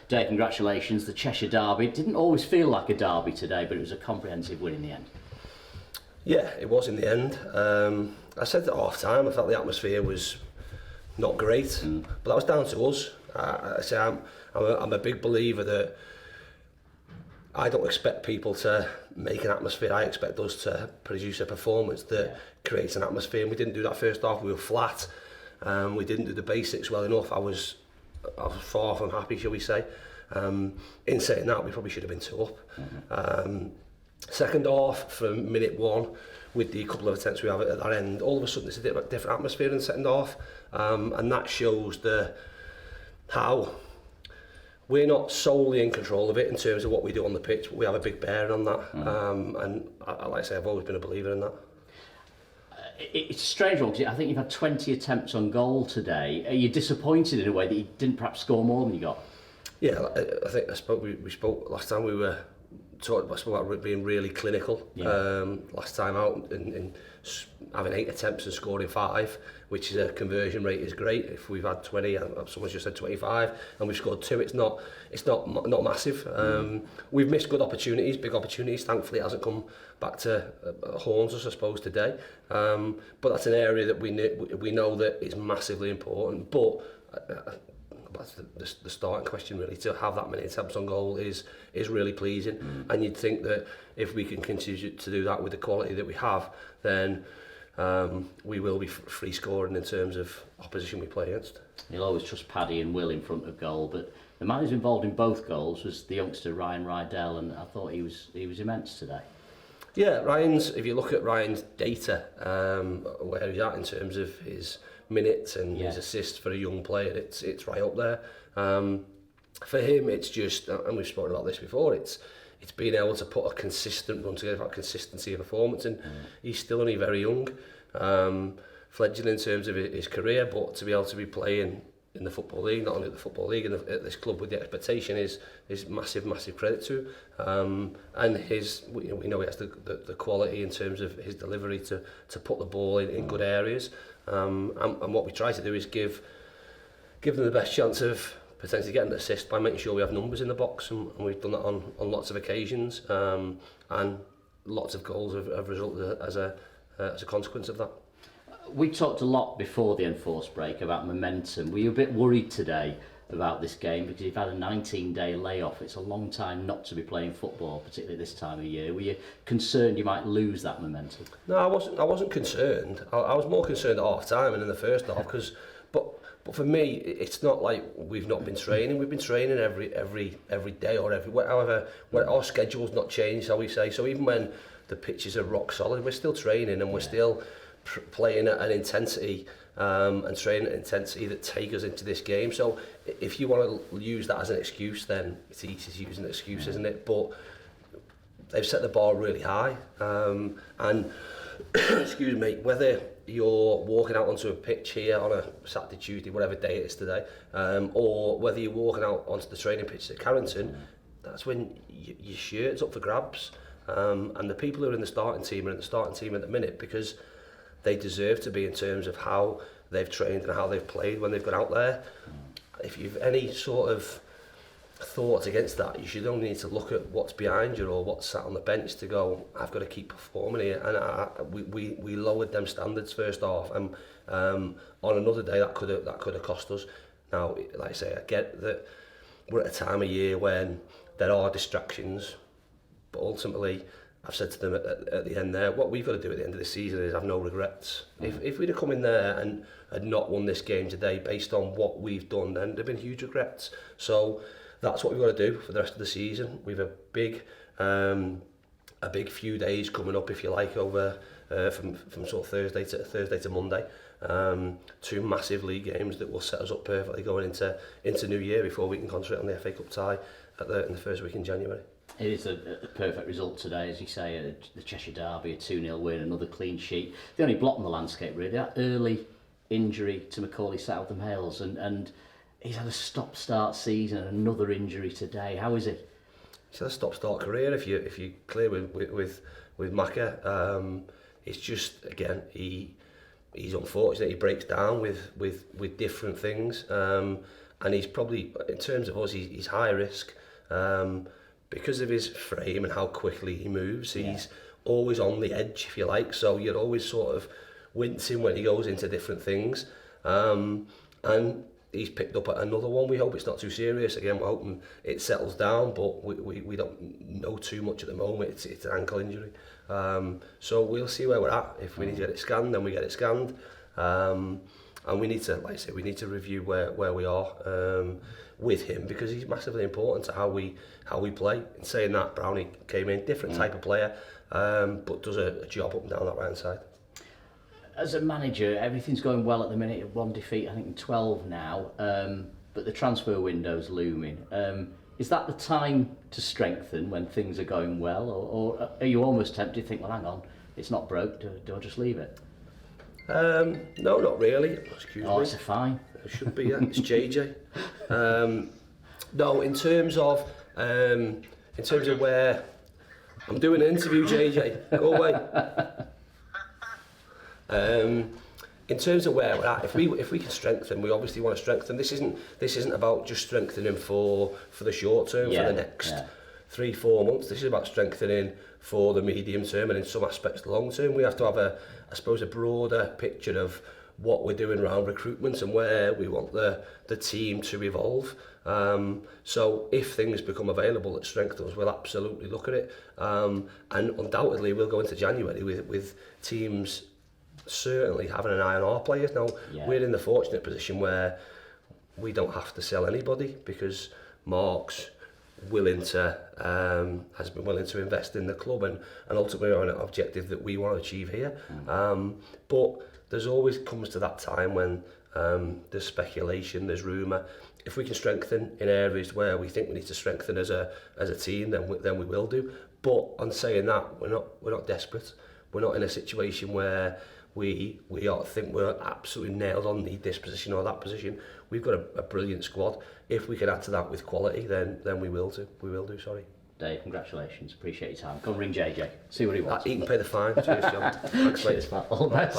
Dave, congratulations. The Cheshire Derby. It didn't always feel like a derby today, but it was a comprehensive win in the end. Yeah, it was in the end. I said at half time, I felt the atmosphere was not great, but that was down to us. I say I'm a big believer that I don't expect people to make an atmosphere. I expect us to produce a performance that creates an atmosphere, and we didn't do that first half. We were flat. We didn't do the basics well enough. I was far from happy, shall we say. In saying that, we probably should have been 2 up. Second half, from minute 1, with the couple of attempts we have at that end, all of a sudden it's a different atmosphere in the second half, and that shows how we're not solely in control of it in terms of what we do on the pitch, but we have a big bearing on that. And like I say, I've always been a believer in that. It's a strange one, because I think you've had 20 attempts on goal today. Are you disappointed in a way that you didn't perhaps score more than you got? Yeah, I think we spoke last time we were talking about being really clinical. Last time out, and having 8 attempts and scoring 5, which is a conversion rate is great. If we've had 20, someone's just said 25, and we've scored 2, it's not massive. We've missed good opportunities, big opportunities. Thankfully, it hasn't come back to haunt us, I suppose, today. But that's an area that we know that is massively important. But that's the starting question, really. To have that many attempts on goal is really pleasing, and you'd think that if we can continue to do that with the quality that we have, then we will be free scoring in terms of opposition we play against. You'll always trust Paddy and Will in front of goal, but the man who's involved in both goals was the youngster Ryan Rydell, and I thought he was immense today. Yeah, if you look at Ryan's data, where he's at in terms of his minutes and his assists for a young player, it's right up there. For him, it's just, and we've spoken about this before, it's being able to put a consistent run together, that consistency of performance, and he's still only very young, fledgling in terms of his career, but to be able to be playing in the Football League, not only at the Football League, and at this club with the expectation is massive credit to him. And we know he has the quality in terms of his delivery to put the ball in good areas. And what we try to do is give them the best chance of potentially getting an assist by making sure we have numbers in the box, and we've done that on lots of occasions, and lots of goals have resulted as a consequence of that. We talked a lot before the enforced break about momentum. Were you a bit worried today about this game, because you've had a 19-day layoff? It's a long time not to be playing football, particularly this time of year. Were you concerned you might lose that momentum? No, I wasn't concerned. I was more concerned at half time and in the first half, but for me, it's not like we've not been training. We've been training every day, or however, when our schedule's not changed, shall we say. So even when the pitches are rock solid, we're still training, and we're still playing at an intensity and training at an intensity that take us into this game. So if you want to use that as an excuse, then it's easy to use an excuse, isn't it? But they've set the bar really high, and excuse me, whether you're walking out onto a pitch here on a Saturday, Tuesday, whatever day it is today, or whether you're walking out onto the training pitch at Carrington, that's when your shirt's up for grabs, and the people who are in the starting team are in the starting team at the minute because they deserve to be, in terms of how they've trained and how they've played when they've gone out there. If you've any sort of thoughts against that, you should only need to look at what's behind you or what's sat on the bench to go, I've got to keep performing here. And we lowered them standards first half, and on another day that could have cost us. Now, like I say, I get that we're at a time of year when there are distractions, but ultimately I've said to them at the end there, what we've got to do at the end of the season is have no regrets. If we'd have come in there and had not won this game today based on what we've done, then there'd been huge regrets. So that's what we've got to do for the rest of the season. We've a big few days coming up, if you like, over from sort of Thursday to Monday. 2 massive league games that will set us up perfectly going into New Year before we can concentrate on the FA Cup tie in the first week in January. It is a perfect result today, as you say, the Cheshire Derby, a 2-0 win, another clean sheet. The only blot on the landscape, really, that early injury to Macaulay Southam Hales, and he's had a stop-start season and another injury today. How is he? He's had a stop-start career. If you clear with Macca, it's just, again, he's unfortunate. He breaks down with different things, and and he's probably, in terms of us, he's high risk because of his frame and how quickly he moves. He's always on the edge, if you like, so you're always sort of wincing when he goes into different things. And he's picked up another one. We hope it's not too serious. Again, we're hoping it settles down, but we don't know too much at the moment. It's an ankle injury. So we'll see where we're at. If we need to get it scanned, then we get it scanned. And we need to, like I say, we need to review where we are with him, because he's massively important to how we play. In saying that, Brownie came in, different type of player, but does a job up and down that right hand side. As a manager, everything's going well at the minute. One defeat, I think, in 12 now, but the transfer window's looming. Is that the time to strengthen when things are going well, or are you almost tempted to think, well, hang on, it's not broke, do I just leave it? No, not really. Excuse me. It's a fine. It should be, yeah. It's JJ. No, in terms of where I'm doing an interview, JJ, go away. In terms of where we're at, if we can strengthen, we obviously want to strengthen. This isn't about just strengthening for the short term, for the next 3-4 months. This is about strengthening for the medium term, and in some aspects the long term. We have to have a broader picture of what we're doing around recruitment and where we want the team to evolve. So if things become available that strengthen us, we'll absolutely look at it. And undoubtedly we'll go into January with teams certainly having an eye on our players. Now, we're in the fortunate position where we don't have to sell anybody, because Mark's has been willing to invest in the club, and ultimately on an objective that we want to achieve here. But there's always comes to that time when there's speculation, there's rumour. If we can strengthen in areas where we think we need to strengthen as a team, then we will do. But on saying that, we're not desperate. We're not in a situation where we think we're absolutely nailed on, need this position or that position. We've got a brilliant squad. If we can add to that with quality, then we will do. We will do. Sorry. Dave, congratulations. Appreciate your time. Go and ring JJ. See what he wants. He can pay the fine. Cheers, John. Thanks, mate. Cheers, Matt. All the best.